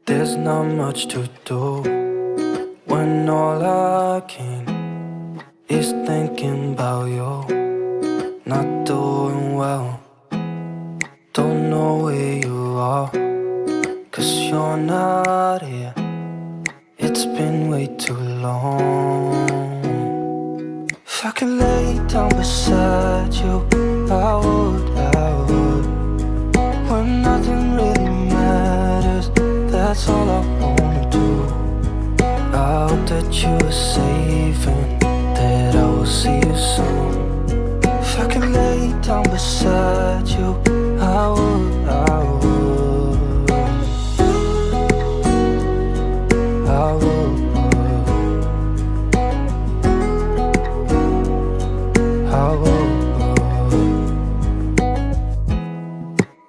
There's not much to do when all I can is thinking about you. Not doing well, don't know where you are, 'cause you're not here. It's been way too long. If I could lay down beside you, I would. When nothing really matters, that's all I wanna do. I hope that you are safe and that I will see you soon. If I could lay down beside you, I would.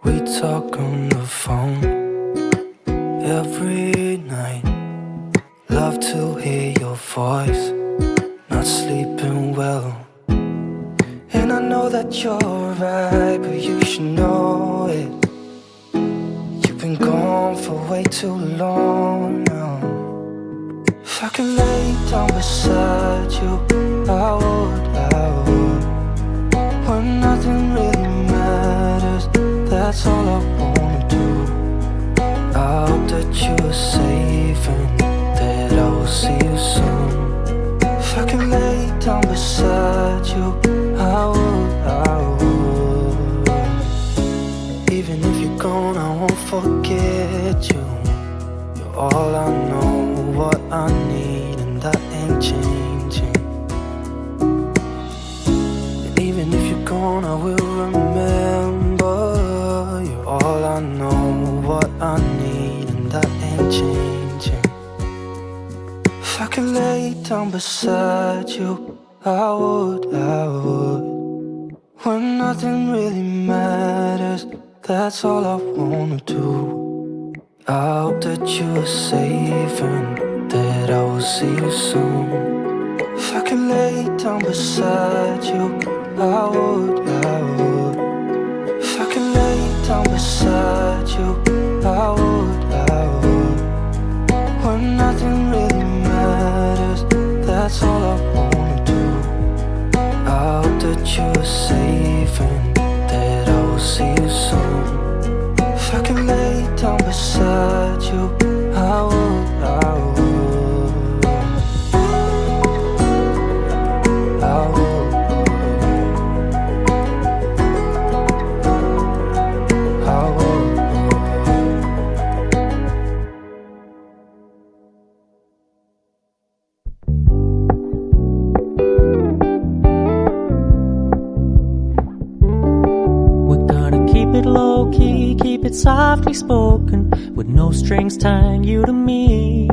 We talk on the phone every night. Love to hear your voice. Not sleeping well, and I know that you're right, but you should know it. You've been gone for way too long now. If I could lay down beside you, I would. When nothing really matters, that's all I wanna do. I hope that you are safe and that I will see you soon. If I could lay down beside you, I would. Even if you're gone, I won't forget you. You're all I know, what I need, and that ain't changing. And even if you're gone, I will remember. You're all I know, what I need, and that ain't changing. If I could lay down beside you, I would. When nothing really matters, that's all I wanna do. I hope that you are safe and that I will see you soon. If I could lay down beside you, I would. If I could lay down beside you, I would. When nothing really matters, that's all I wanna do. I hope that you are safe and that I will see you soon. If I could lay down beside you, I would. Keep it softly spoken, with no strings tying you to me.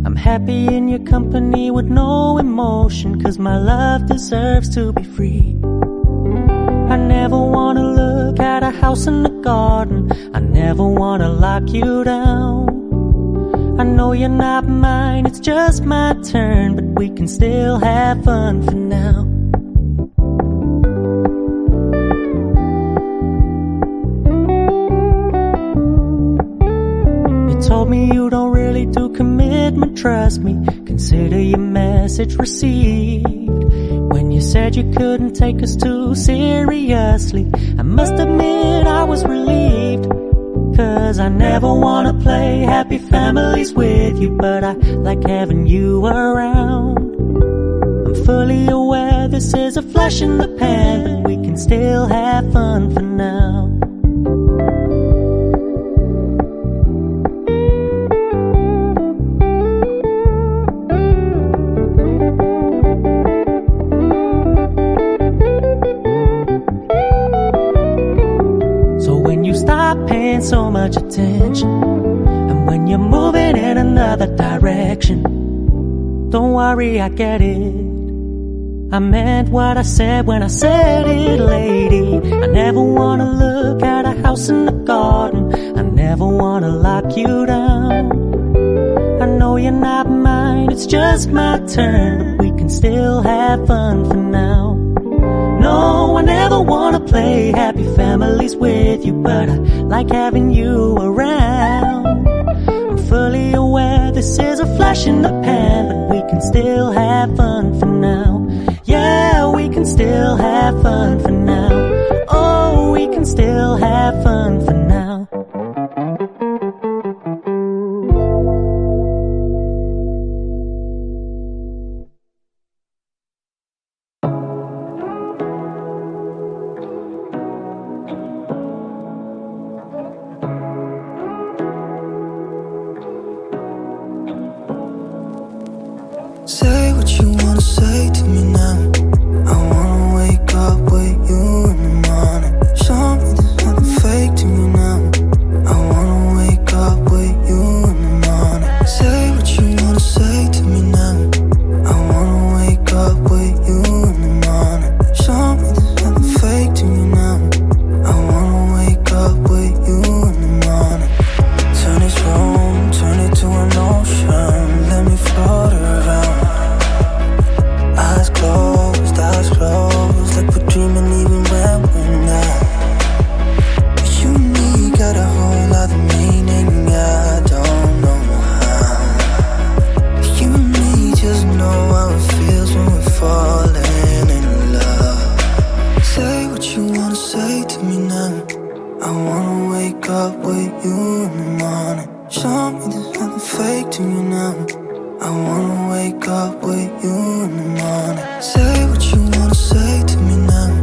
I'm happy in your company with no emotion, 'cause my love deserves to be free. I never wanna look at a house in the garden, I never wanna lock you down. I know you're not mine, it's just my turn, but we can still have fun for now. Told me you don't really do commitment, trust me, consider your message received. When you said you couldn't take us too seriously, I must admit I was relieved. 'Cause I never wanna play happy families with you, but I like having you around. I'm fully aware this is a flash in the pan, but we can still have fun for now. Paying so much attention, and when you're moving in another direction, don't worry, I get it. I meant what I said when I said it, lady. I never wanna look at a house in the garden, I never wanna lock you down. I know you're not mine, it's just my turn, but we can still have fun for now. No, I never wanna play happy families with you, but I like having you around. This is a flash in the pan, but we can still have fun for now. Yeah, we can still have fun for now. Oh, we can still have fun for now. Say what you wanna say to me now. I wanna wake up with you in the morning. Show me there's nothing fake to me now. I wanna wake up with you in the morning. Say what you wanna say to me now. I wanna wake up with you in the morning. Show me there's nothing fake to me now. I wanna wake up with you in the morning. Turn this room, turn it to an ocean. Let me float around. Eyes closed, like we're dreaming even when we're not. You and me got a whole other meaning, I don't know how. You and me just know how it feels when we're falling in love. Say what you wanna say to me now. I wanna wake up with you in the morning. Show me there's nothing fake to me now. I wanna wake up with you in the morning. Say what you wanna say to me now.